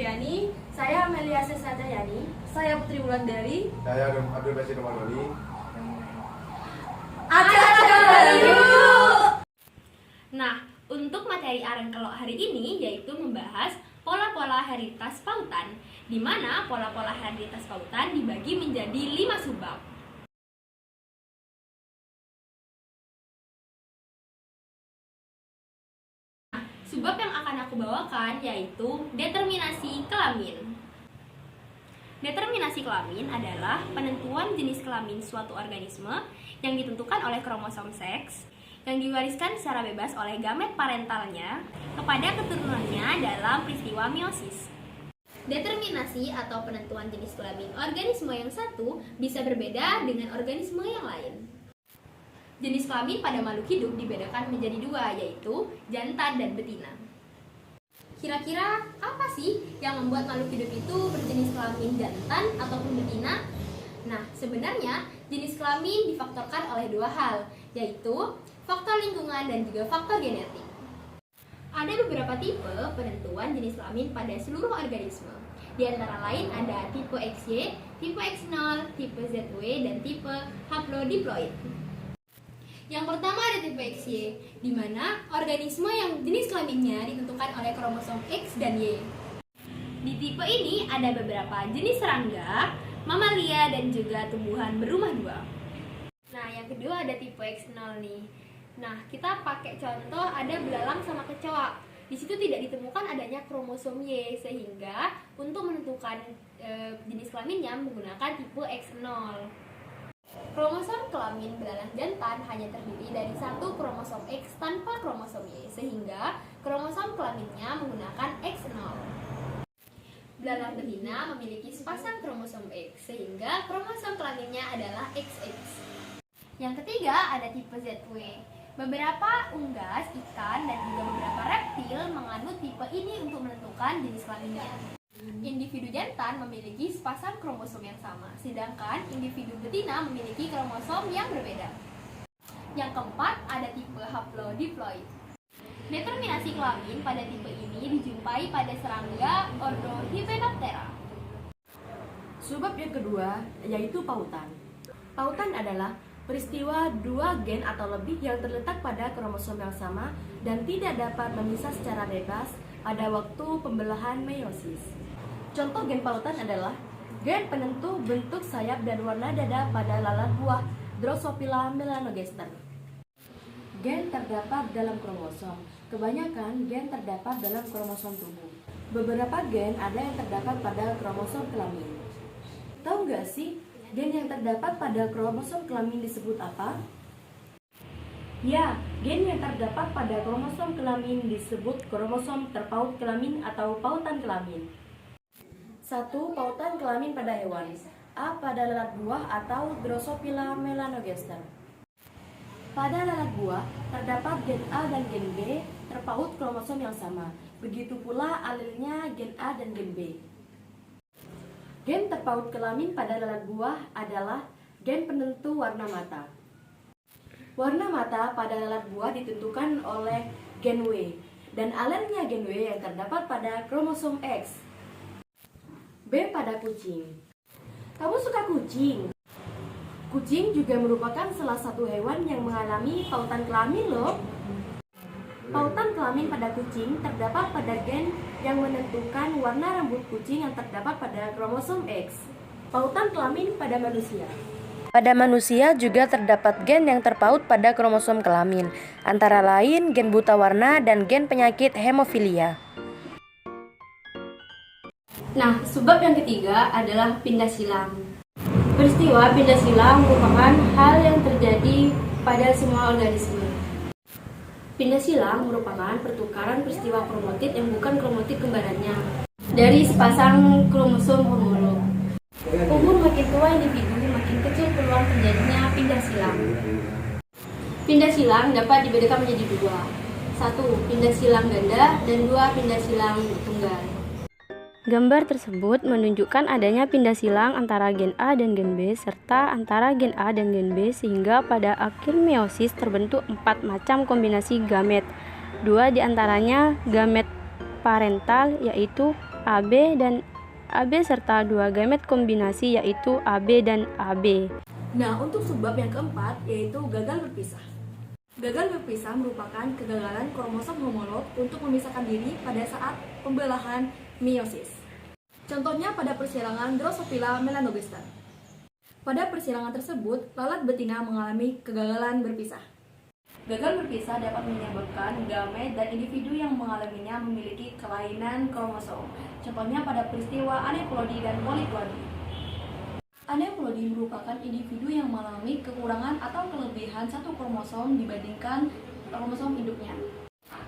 Septiani, saya Amelia Sesajayani, saya Putri Wulandari, Saya Abdul Basit Romadoni. Acara kembali yuk! Nah, untuk materi Aren Kelok hari ini yaitu membahas pola-pola hereditas pautan, di mana pola-pola hereditas pautan dibagi menjadi 5 subbab. Subbab yang akan aku bawakan yaitu determinasi kelamin. Determinasi kelamin adalah penentuan jenis kelamin suatu organisme yang ditentukan oleh kromosom seks yang diwariskan secara bebas oleh gamet parentalnya kepada keturunannya dalam peristiwa meiosis. Determinasi atau penentuan jenis kelamin organisme yang satu bisa berbeda dengan organisme yang lain. Jenis kelamin pada makhluk hidup dibedakan menjadi dua, yaitu jantan dan betina. Kira-kira apa sih yang membuat makhluk hidup itu berjenis kelamin jantan ataupun betina? Nah, sebenarnya jenis kelamin difaktorkan oleh dua hal, yaitu faktor lingkungan dan juga faktor genetik. Ada beberapa tipe penentuan jenis kelamin pada seluruh organisme. Di antara lain ada tipe XY, tipe X0, tipe ZW, dan tipe haplodiploid. Yang pertama ada tipe XY, di mana organisme yang jenis kelaminnya ditentukan oleh kromosom X dan Y. Di tipe ini ada beberapa jenis serangga, mamalia, dan juga tumbuhan berumah dua. Nah, yang kedua ada tipe X0 nih. Nah, kita pakai contoh ada belalang sama kecoa. Di situ tidak ditemukan adanya kromosom Y, sehingga untuk menentukan jenis kelaminnya menggunakan tipe X0. Kromosom kelamin belalang jantan hanya terdiri dari satu kromosom X tanpa kromosom Y, sehingga kromosom kelaminnya menggunakan X0. Belalang betina memiliki sepasang kromosom X, sehingga kromosom kelaminnya adalah XX. Yang ketiga ada tipe ZW. Beberapa unggas, ikan, dan juga beberapa reptil menganut tipe ini untuk menentukan jenis kelaminnya. Individu jantan memiliki sepasang kromosom yang sama, sedangkan individu betina memiliki kromosom yang berbeda. Yang keempat ada tipe haplodiploid. Determinasi kelamin pada tipe ini dijumpai pada serangga ordo Hymenoptera. Subbab yang kedua yaitu pautan. Pautan adalah peristiwa dua gen atau lebih yang terletak pada kromosom yang sama dan tidak dapat memisah secara bebas pada waktu pembelahan meiosis. Contoh gen pautan adalah gen penentu bentuk sayap dan warna dada pada lalat buah Drosophila melanogester. Gen terdapat dalam kromosom. Kebanyakan gen terdapat dalam kromosom tubuh. Beberapa gen ada yang terdapat pada kromosom kelamin. Tahu nggak sih gen yang terdapat pada kromosom kelamin disebut apa? Ya, gen yang terdapat pada kromosom kelamin disebut kromosom terpaut kelamin atau pautan kelamin. 1. Pautan kelamin pada hewan. A. Pada lalat buah atau Drosophila melanogester. Pada lalat buah, terdapat gen A dan gen B terpaut kromosom yang sama. Begitu pula alilnya gen A dan gen B. Gen terpaut kelamin pada lalat buah adalah gen penentu warna mata. Warna mata pada lalat buah ditentukan oleh gen W, dan alelnya gen W yang terdapat pada kromosom X. B. Pada kucing. Kamu suka kucing? Kucing juga merupakan salah satu hewan yang mengalami pautan kelamin loh. Pautan kelamin pada kucing terdapat pada gen yang menentukan warna rambut kucing yang terdapat pada kromosom X. Pautan kelamin pada manusia. Pada manusia juga terdapat gen yang terpaut pada kromosom kelamin, antara lain gen buta warna dan gen penyakit hemofilia. Nah, subbab yang ketiga adalah pindah silang. Peristiwa pindah silang merupakan hal yang terjadi pada semua organisme. Pindah silang merupakan pertukaran peristiwa kromatid yang bukan kromatid kembarannya dari sepasang kromosom homolog. Umur makin tua individu, makin kecil peluang terjadinya pindah silang. Pindah silang dapat dibedakan menjadi dua. 1. Pindah silang ganda, dan 2. Pindah silang tunggal. Gambar tersebut menunjukkan adanya pindah silang antara gen A dan gen B serta antara gen A dan gen B sehingga pada akhir meiosis terbentuk 4 macam kombinasi gamet. 2 diantaranya gamet parental yaitu AB dan AB serta 2 gamet kombinasi yaitu AB dan AB. Nah, untuk sebab yang keempat yaitu gagal berpisah. Gagal berpisah merupakan kegagalan kromosom homolog untuk memisahkan diri pada saat pembelahan meiosis. Contohnya pada persilangan Drosophila melanogaster. Pada persilangan tersebut, lalat betina mengalami kegagalan berpisah. Gagal berpisah dapat menyebabkan gamet dan individu yang mengalaminya memiliki kelainan kromosom. Contohnya pada peristiwa aneuploidi dan polyploidi. Aneuploidi merupakan individu yang mengalami kekurangan atau kelebihan satu kromosom dibandingkan kromosom induknya.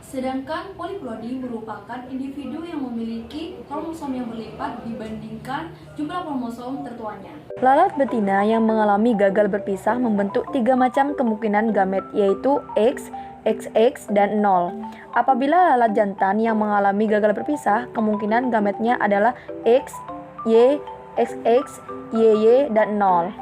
Sedangkan polyploidi merupakan individu yang memiliki kromosom yang berlipat dibandingkan jumlah kromosom tertuanya. Lalat betina yang mengalami gagal berpisah membentuk 3 macam kemungkinan gamet, yaitu X, XX, dan 0. Apabila lalat jantan yang mengalami gagal berpisah, kemungkinan gametnya adalah X, Y, XX, YY, dan 0.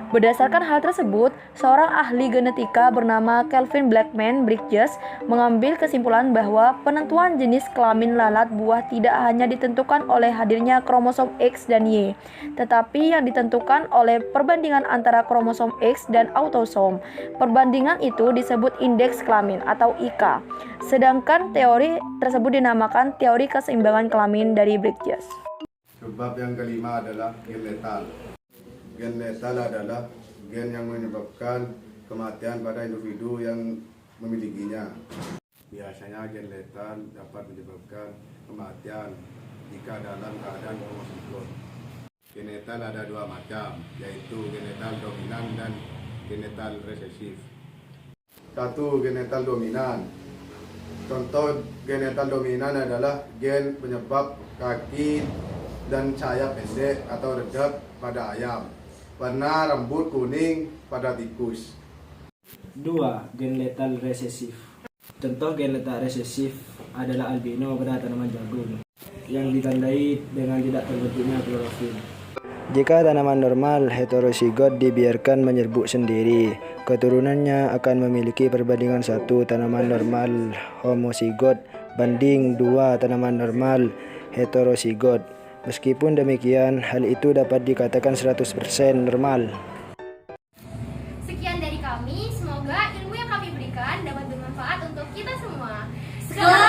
Berdasarkan hal tersebut, seorang ahli genetika bernama Kelvin Blackman Bridges mengambil kesimpulan bahwa penentuan jenis kelamin lalat buah tidak hanya ditentukan oleh hadirnya kromosom X dan Y, tetapi yang ditentukan oleh perbandingan antara kromosom X dan autosom. Perbandingan itu disebut indeks kelamin atau IK. Sedangkan teori tersebut dinamakan teori keseimbangan kelamin dari Bridges. Sebab yang kelima adalah gen letal. Gen letal adalah gen yang menyebabkan kematian pada individu yang memilikinya. Biasanya gen letal dapat menyebabkan kematian jika dalam keadaan homozigot. Gen letal ada 2 macam, yaitu gen letal dominan dan gen letal resesif. 1. Gen letal dominan. Contoh gen letal dominan adalah gen penyebab kaki dan sayap pendek atau redap pada ayam. Warna rambut kuning pada tikus. 2. Gen letal resesif. Contoh gen letal resesif adalah albino pada tanaman jagung yang ditandai dengan tidak terbentuknya klorofil. Jika tanaman normal heterozigot dibiarkan menyerbuk sendiri, keturunannya akan memiliki perbandingan 1 tanaman normal homozigot banding 2 tanaman normal heterozigot. Meskipun demikian, hal itu dapat dikatakan 100% normal. Sekian dari kami, semoga ilmu yang kami berikan dapat bermanfaat untuk kita semua. Selamat